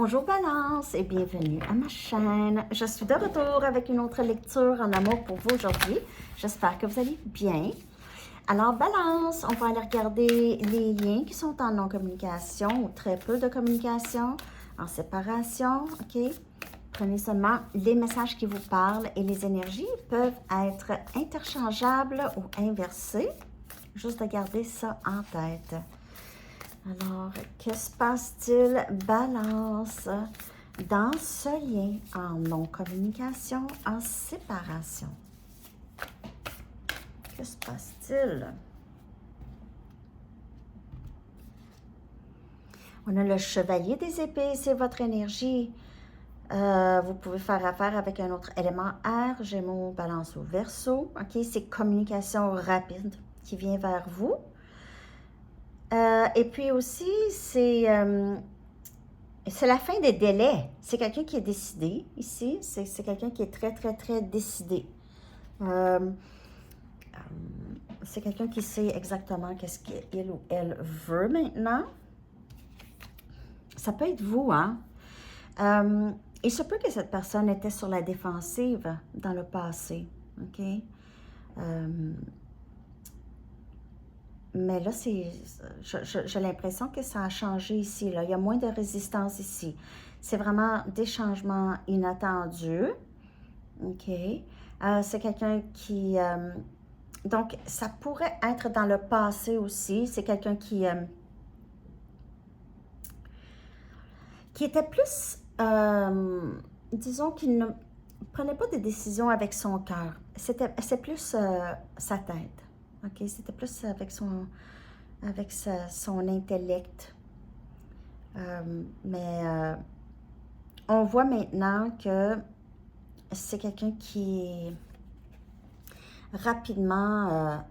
Bonjour Balance et bienvenue à ma chaîne. Je suis de retour avec une autre lecture en amour pour vous aujourd'hui. J'espère que vous allez bien. Alors Balance, on va aller regarder les liens qui sont en non-communication ou très peu de communication, en séparation, ok? Prenez seulement les messages qui vous parlent et les énergies peuvent être interchangeables ou inversées. Juste de garder ça en tête. Alors, que se passe-t-il, Balance, dans ce lien en non-communication, en séparation? Que se passe-t-il? On a le chevalier des épées, c'est votre énergie. Vous pouvez faire affaire avec un autre élément air, Gémeaux, Balance ou Verseau. OK, c'est communication rapide qui vient vers vous. Et puis aussi, c'est la fin des délais. C'est quelqu'un qui est décidé ici. C'est quelqu'un qui est très, très, très décidé. C'est quelqu'un qui sait exactement qu'est-ce qu'il ou elle veut maintenant. Ça peut être vous, hein? Il se peut que cette personne était sur la défensive dans le passé, OK? Mais là, j'ai l'impression que ça a changé ici. Là. Il y a moins de résistance ici. C'est vraiment des changements inattendus. OK. C'est quelqu'un qui... donc, ça pourrait être dans le passé aussi. C'est quelqu'un qui était plus... disons qu'il ne prenait pas des décisions avec son cœur. C'est plus sa tête. OK, c'était plus avec son intellect. Mais on voit maintenant que c'est quelqu'un qui est rapidement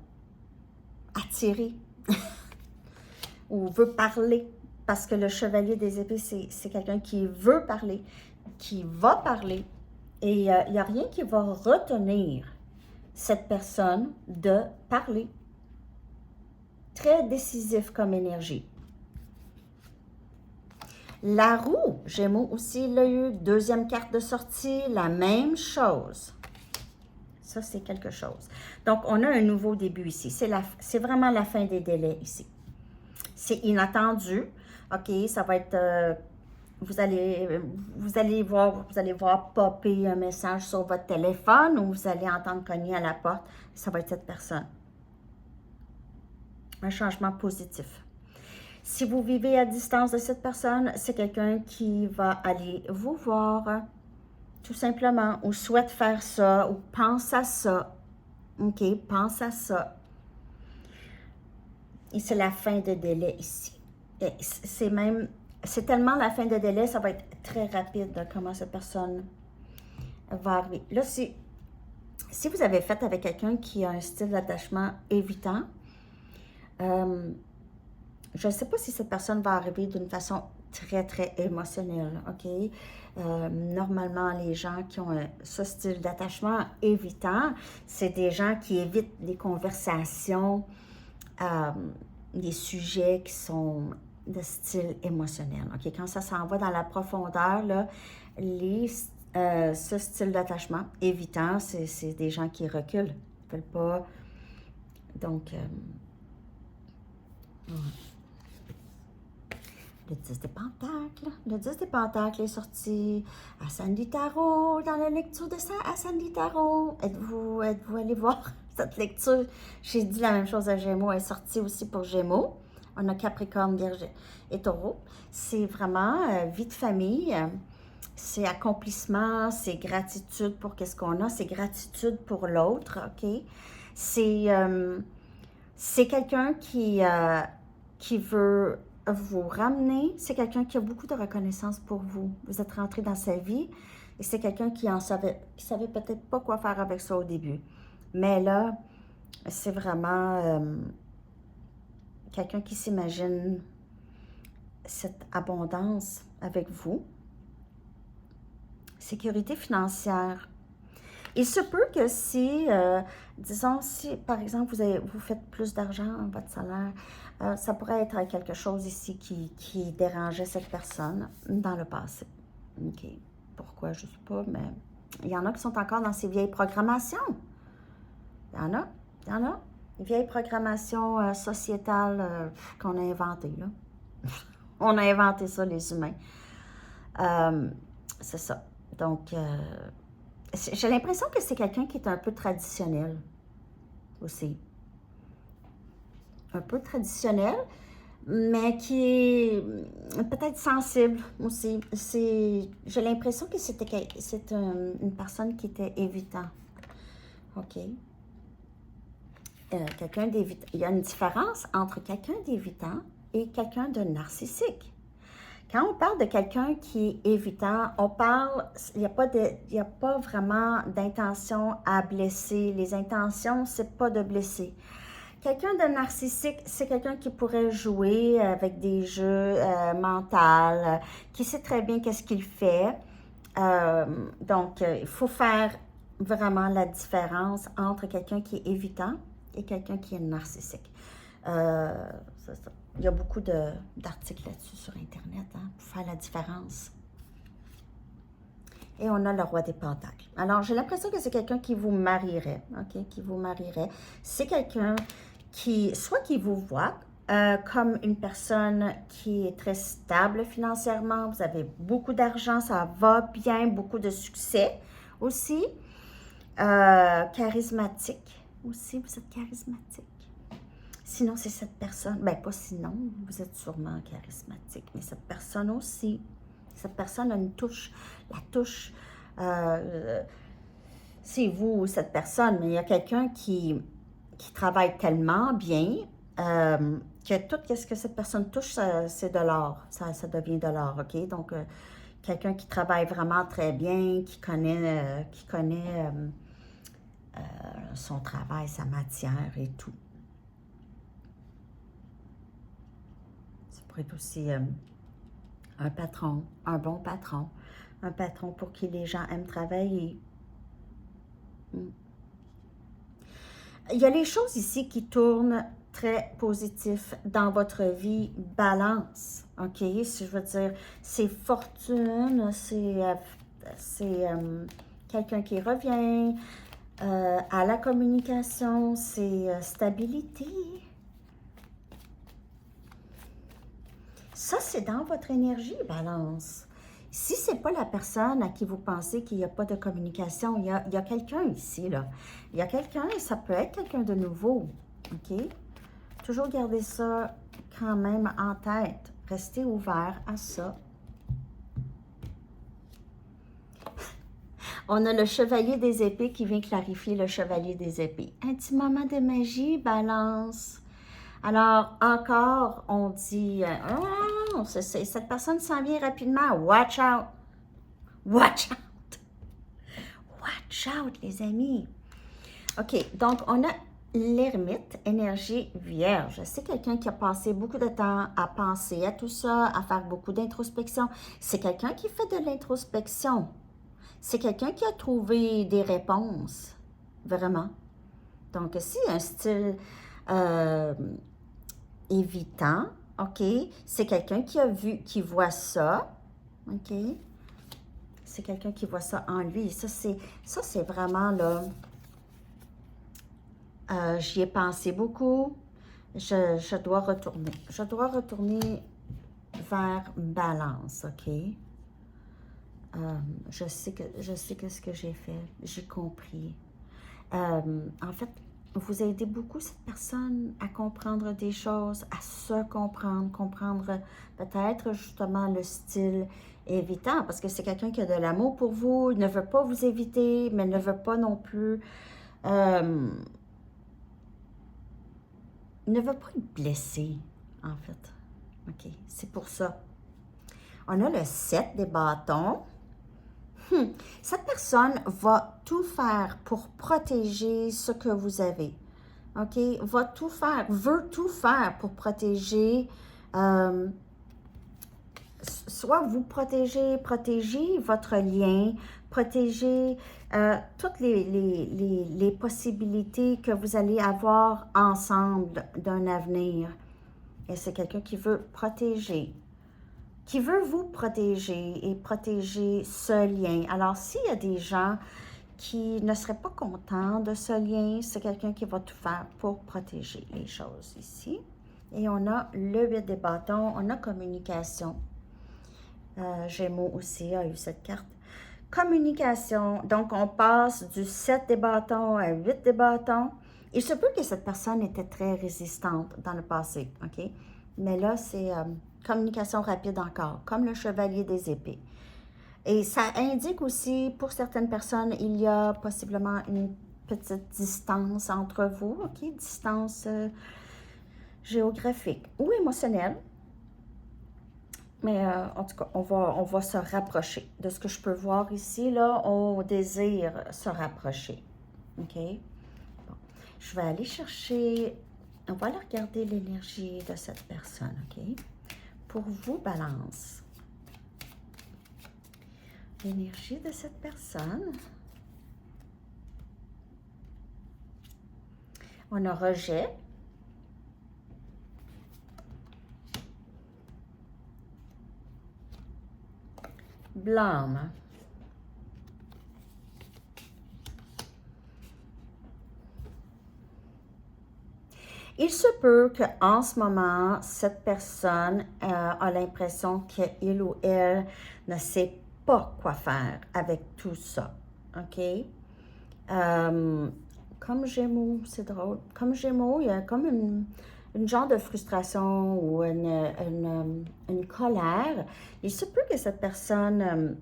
attiré ou veut parler. Parce que le chevalier des épées, c'est quelqu'un qui veut parler, qui va parler. Et il n'y a rien qui va retenir cette personne de parler. Très décisif comme énergie. La roue, Gémeaux aussi l'a eu. Deuxième carte de sortie, la même chose. Ça, c'est quelque chose. Donc, on a un nouveau début ici. C'est vraiment la fin des délais ici. C'est inattendu. OK, ça va être... vous allez voir popper un message sur votre téléphone ou vous allez entendre cogner à la porte. Ça va être cette personne. Un changement positif. Si vous vivez à distance de cette personne, c'est quelqu'un qui va aller vous voir, tout simplement, ou souhaite faire ça, ou pense à ça. OK, pense à ça. Et c'est la fin de délai ici. C'est tellement la fin de délai, ça va être très rapide de comment cette personne va arriver. Là, si vous avez fait avec quelqu'un qui a un style d'attachement évitant, je ne sais pas si cette personne va arriver d'une façon très, très émotionnelle, OK? Normalement, les gens qui ont ce style d'attachement évitant, c'est des gens qui évitent les conversations, des sujets qui sont de style émotionnel, OK? Quand ça s'en va dans la profondeur, là, ce style d'attachement évitant, c'est des gens qui reculent, ils ne veulent pas... Donc... Le 10 des Pentacles. Le 10 des Pentacles est sorti à Sandy Tarot, dans la lecture de ça à Sandy Tarot. Êtes-vous allé voir cette lecture? J'ai dit la même chose à Gémeaux, elle est sortie aussi pour Gémeaux. On a Capricorne, Vierge et Taureau. C'est vraiment vie de famille, c'est accomplissement, c'est gratitude pour qu'est-ce qu'on a, c'est gratitude pour l'autre, OK? C'est quelqu'un qui veut vous ramener, c'est quelqu'un qui a beaucoup de reconnaissance pour vous. Vous êtes rentré dans sa vie et c'est quelqu'un qui savait peut-être pas quoi faire avec ça au début. Mais là, c'est vraiment quelqu'un qui s'imagine cette abondance avec vous. Sécurité financière. Il se peut que si, disons, si par exemple vous faites plus d'argent, votre salaire, Ça pourrait être quelque chose ici qui dérangeait cette personne dans le passé. OK. Pourquoi, je ne sais pas, mais il y en a qui sont encore dans ces vieilles programmations. Il y en a. Une vieille programmation sociétale qu'on a inventée, là. On a inventé ça, les humains. C'est ça. Donc, j'ai l'impression que c'est quelqu'un qui est un peu traditionnel aussi. Un peu traditionnel, mais qui est peut-être sensible aussi. J'ai l'impression que c'est une personne qui était évitant. OK. Quelqu'un d'évitant. Il y a une différence entre quelqu'un d'évitant et quelqu'un de narcissique. Quand on parle de quelqu'un qui est évitant, il n'y a pas vraiment d'intention à blesser. Les intentions, c'est pas de blesser. Quelqu'un de narcissique, c'est quelqu'un qui pourrait jouer avec des jeux mentaux, qui sait très bien qu'est-ce qu'il fait. Donc, il faut faire vraiment la différence entre quelqu'un qui est évitant et quelqu'un qui est narcissique. Il y a beaucoup d'articles là-dessus sur Internet pour faire la différence. Et on a le roi des pentacles. Alors, j'ai l'impression que c'est quelqu'un qui vous marierait, OK? Qui vous marierait. C'est quelqu'un soit qui vous voit comme une personne qui est très stable financièrement, vous avez beaucoup d'argent, ça va bien, beaucoup de succès aussi. Charismatique aussi, vous êtes charismatique. Sinon, c'est cette personne, pas sinon, vous êtes sûrement charismatique, mais cette personne aussi, cette personne a une touche, la touche, c'est vous, cette personne, mais il y a quelqu'un qui travaille tellement bien que tout ce que cette personne touche, c'est de l'or, ça devient de l'or, OK? Donc, quelqu'un qui travaille vraiment très bien, qui connaît son travail, sa matière et tout. Être aussi un patron, un bon patron, un patron pour qui les gens aiment travailler. Il y a les choses ici qui tournent très positif dans votre vie, balance, OK? Si je veux dire, c'est fortune, c'est quelqu'un qui revient, à la communication, c'est stabilité. Ça, c'est dans votre énergie, balance. Si ce n'est pas la personne à qui vous pensez qu'il n'y a pas de communication, il y a quelqu'un ici, là. Il y a quelqu'un et ça peut être quelqu'un de nouveau, OK? Toujours garder ça quand même en tête. Restez ouvert à ça. On a le chevalier des épées qui vient clarifier le chevalier des épées. Un petit moment de magie, balance. Alors, encore, on dit, oh, cette personne s'en vient rapidement. Watch out. Watch out. Watch out, les amis. OK, donc, on a l'ermite, énergie vierge. C'est quelqu'un qui a passé beaucoup de temps à penser à tout ça, à faire beaucoup d'introspection. C'est quelqu'un qui fait de l'introspection. C'est quelqu'un qui a trouvé des réponses, vraiment. Donc, si un style évitant, OK, c'est quelqu'un qui voit ça, OK? C'est quelqu'un qui voit ça en lui. Ça, c'est vraiment, là, j'y ai pensé beaucoup. Je dois retourner. Je dois retourner vers balance, OK? Je sais ce que j'ai fait. J'ai compris. En fait, vous aidez beaucoup cette personne à comprendre des choses, à se comprendre peut-être justement le style évitant, parce que c'est quelqu'un qui a de l'amour pour vous, il ne veut pas vous éviter, mais ne veut pas non plus, il ne veut pas être blessé, en fait. OK, c'est pour ça. On a le 7 des bâtons. Cette personne va tout faire pour protéger ce que vous avez. OK? Va tout faire, veut tout faire pour protéger, soit vous protéger votre lien, protéger toutes les possibilités que vous allez avoir ensemble d'un avenir. Et c'est quelqu'un qui veut protéger, qui veut vous protéger et protéger ce lien. Alors, s'il y a des gens qui ne seraient pas contents de ce lien, c'est quelqu'un qui va tout faire pour protéger les choses ici. Et on a le 8 des bâtons, on a communication. Gémeaux aussi a eu cette carte. Communication, donc on passe du 7 des bâtons à 8 des bâtons. Il se peut que cette personne était très résistante dans le passé, OK? Mais là, c'est communication rapide encore, comme le chevalier des épées. Et ça indique aussi, pour certaines personnes, il y a possiblement une petite distance entre vous, OK? Distance géographique ou émotionnelle. Mais en tout cas, on va se rapprocher. De ce que je peux voir ici, là, on désire se rapprocher. OK? Bon. Je vais aller chercher, on va aller regarder l'énergie de cette personne, OK? Pour vous, Balance. L'énergie de cette personne. On a rejet. Blâme. Il se peut qu'en ce moment, cette personne a l'impression qu'il ou elle ne sait pas quoi faire avec tout ça. OK? Comme Gémeaux, c'est drôle. Comme Gémeaux, il y a comme une genre de frustration ou une colère. Il se peut que cette personne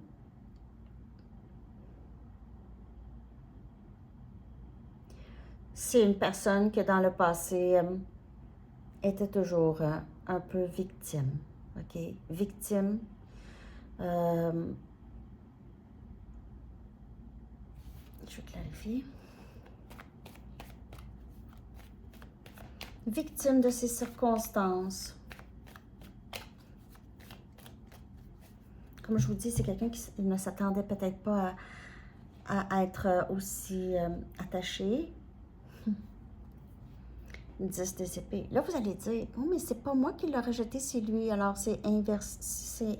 c'est une personne qui dans le passé était toujours un peu victime. OK? Victime. Je vais clarifier. Victime de ses circonstances. Comme je vous dis, c'est quelqu'un qui ne s'attendait peut-être pas à être aussi attaché. 10 des épées. Là, vous allez dire, oh, mais c'est pas moi qui l'ai rejeté, c'est lui. Alors, c'est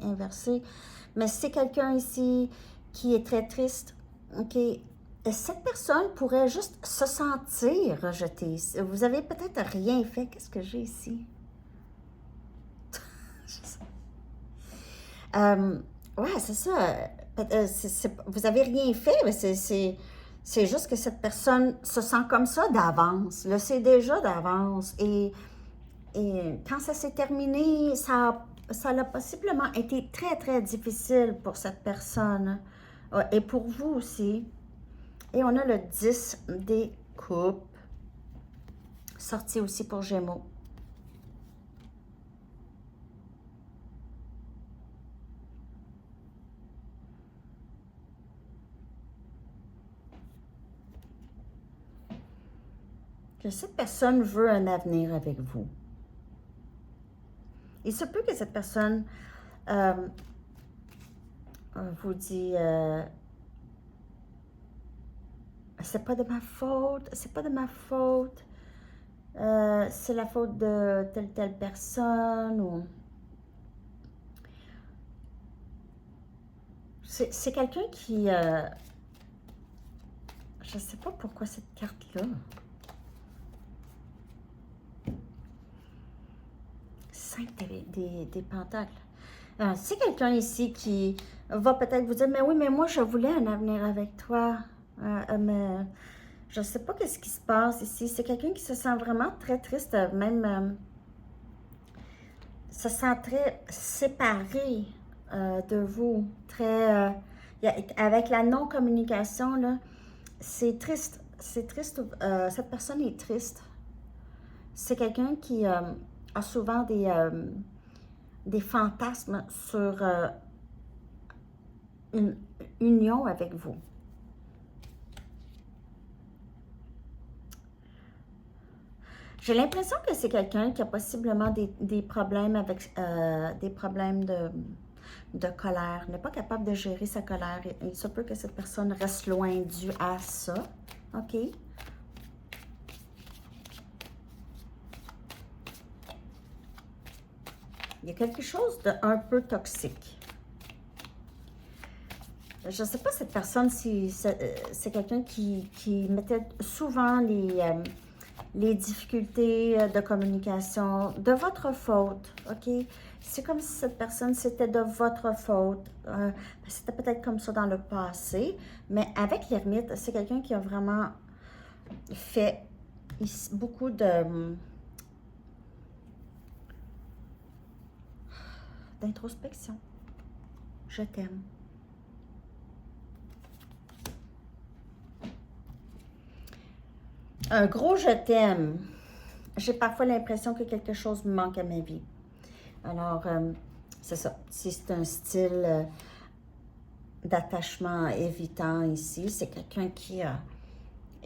inversé. Mais c'est quelqu'un ici qui est très triste. OK? Cette personne pourrait juste se sentir rejetée. Vous avez peut-être rien fait. Qu'est-ce que j'ai ici? Ouais, c'est ça. Vous avez rien fait, mais c'est juste que cette personne se sent comme ça d'avance, le sait déjà d'avance. Et quand ça s'est terminé, ça a possiblement été très, très difficile pour cette personne. Et pour vous aussi. Et on a le 10 des coupes, sorti aussi pour Gémeaux. Que cette personne veut un avenir avec vous. Il se peut que cette personne vous dit c'est pas de ma faute, c'est pas de ma faute, c'est la faute de telle personne ou c'est quelqu'un qui je sais pas pourquoi cette carte-là. 5 des pentacles. C'est quelqu'un ici qui va peut-être vous dire, mais oui, mais moi, je voulais un avenir avec toi. Mais je ne sais pas qu'est-ce qui se passe ici. C'est quelqu'un qui se sent vraiment très triste, même se sent très séparé de vous. Très, avec la non-communication, là, c'est triste. C'est triste. Cette personne est triste. C'est quelqu'un qui a souvent des fantasmes sur une union avec vous. J'ai l'impression que c'est quelqu'un qui a possiblement des problèmes avec des problèmes de colère, n'est pas capable de gérer sa colère. Il se peut que cette personne reste loin dû à ça. OK? Il y a quelque chose d'un peu toxique. Je ne sais pas cette personne si c'est quelqu'un qui mettait souvent les difficultés de communication de votre faute, OK? C'est comme si cette personne, c'était de votre faute. C'était peut-être comme ça dans le passé, mais avec l'ermite, c'est quelqu'un qui a vraiment fait beaucoup d'introspection. Je t'aime. Un gros je t'aime. J'ai parfois l'impression que quelque chose me manque à ma vie. Alors, c'est ça. Si c'est un style d'attachement évitant ici, c'est quelqu'un qui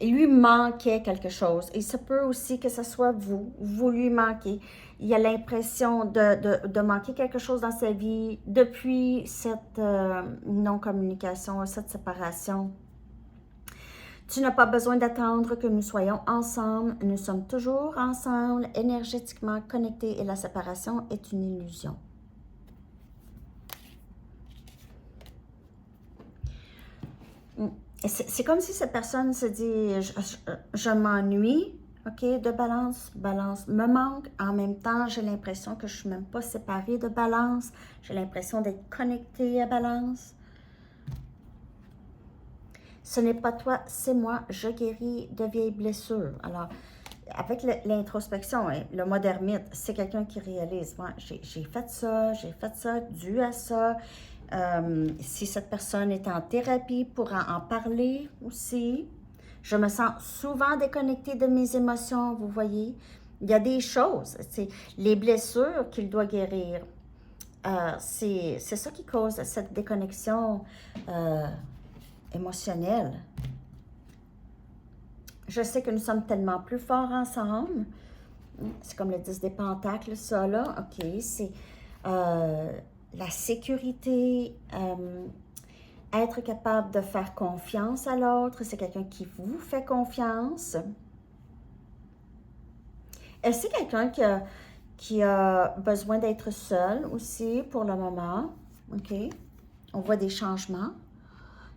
il lui manquait quelque chose. Et ça peut aussi que ce soit vous lui manquez. Il a l'impression de manquer quelque chose dans sa vie depuis cette non-communication, cette séparation. Tu n'as pas besoin d'attendre que nous soyons ensemble. Nous sommes toujours ensemble, énergétiquement connectés et la séparation est une illusion. C'est comme si cette personne se dit, je m'ennuie, OK, de balance, balance me manque. En même temps, j'ai l'impression que je ne suis même pas séparée de balance. J'ai l'impression d'être connectée à balance. Ce n'est pas toi, c'est moi, je guéris de vieilles blessures. Alors, avec l'introspection, hein, le mode ermite, c'est quelqu'un qui réalise, moi, j'ai fait ça, dû à ça. Si cette personne est en thérapie, pour en parler aussi. Je me sens souvent déconnectée de mes émotions, vous voyez. Il y a des choses, les blessures qu'il doit guérir. C'est ça qui cause cette déconnexion émotionnelle. Je sais que nous sommes tellement plus forts ensemble. C'est comme le 10 des pentacles, ça là. OK, c'est la sécurité, être capable de faire confiance à l'autre. C'est quelqu'un qui vous fait confiance. C'est quelqu'un qui a besoin d'être seul aussi pour le moment. OK? On voit des changements.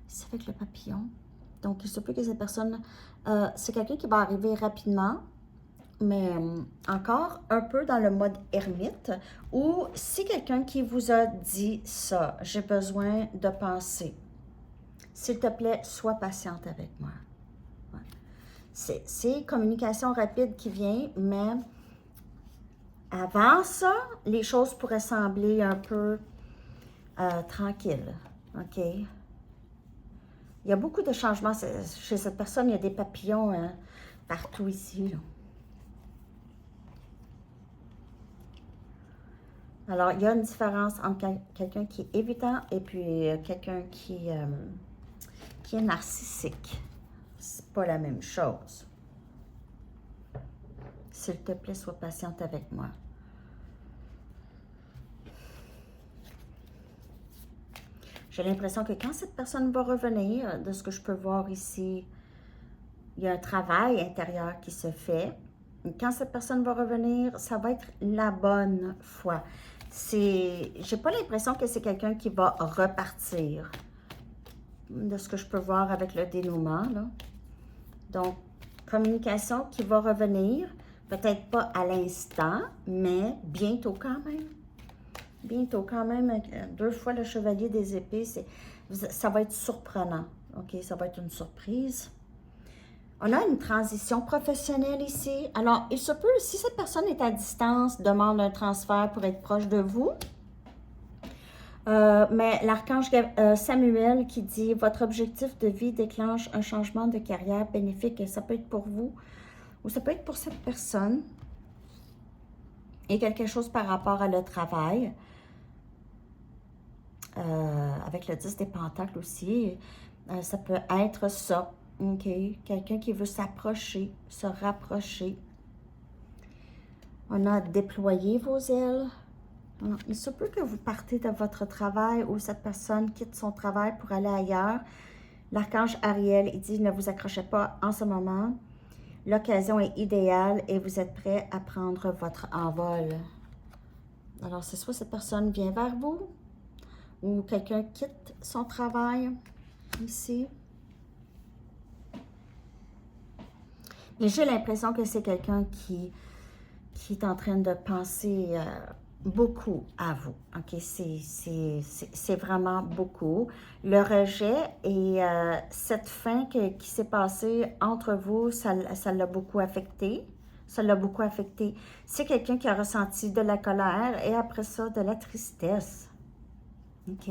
C'est avec le papillon. Donc, il se peut que cette personne, c'est quelqu'un qui va arriver rapidement, mais encore un peu dans le mode ermite, ou c'est quelqu'un qui vous a dit ça, j'ai besoin de penser. S'il te plaît, sois patiente avec moi. Ouais. C'est communication rapide qui vient, mais avant ça, les choses pourraient sembler un peu tranquilles. OK? Il y a beaucoup de changements chez cette personne. Il y a des papillons partout ici. Là. Alors, il y a une différence entre quelqu'un qui est évitant et puis quelqu'un qui est narcissique. C'est pas la même chose. S'il te plaît, sois patiente avec moi. J'ai l'impression que quand cette personne va revenir, de ce que je peux voir ici, il y a un travail intérieur qui se fait. Quand cette personne va revenir, ça va être la bonne fois. J'ai pas l'impression que c'est quelqu'un qui va repartir, de ce que je peux voir avec le dénouement, là. Donc, communication qui va revenir, peut-être pas à l'instant, mais bientôt quand même. Bientôt quand même, 2 fois le chevalier des épées, ça va être surprenant. OK, ça va être une surprise. On a une transition professionnelle ici. Alors, il se peut, si cette personne est à distance, demande un transfert pour être proche de vous. Mais l'archange Samuel qui dit « Votre objectif de vie déclenche un changement de carrière bénéfique. » Et ça peut être pour vous ou ça peut être pour cette personne. Et quelque chose par rapport à le travail. Avec le 10 des pentacles aussi, ça peut être ça. OK? Quelqu'un qui veut s'approcher, se rapprocher. On a déployé vos ailes. Il se peut que vous partez de votre travail ou cette personne quitte son travail pour aller ailleurs. L'archange Ariel, il dit, ne vous accrochez pas en ce moment. L'occasion est idéale et vous êtes prêt à prendre votre envol. Alors, c'est soit cette personne vient vers vous ou quelqu'un quitte son travail ici. Et j'ai l'impression que c'est quelqu'un qui est en train de penser beaucoup à vous. OK? C'est vraiment beaucoup. Le rejet et cette fin qui s'est passée entre vous, ça l'a beaucoup affecté. Ça l'a beaucoup affecté. C'est quelqu'un qui a ressenti de la colère et après ça, de la tristesse. OK?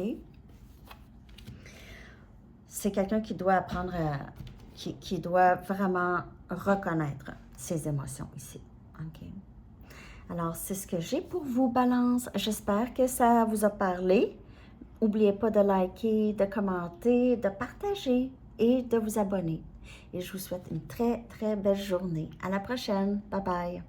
C'est quelqu'un qui doit apprendre qui doit vraiment reconnaître ses émotions ici. OK? Alors, c'est ce que j'ai pour vous, Balance. J'espère que ça vous a parlé. N'oubliez pas de liker, de commenter, de partager et de vous abonner. Et je vous souhaite une très, très belle journée. À la prochaine. Bye bye.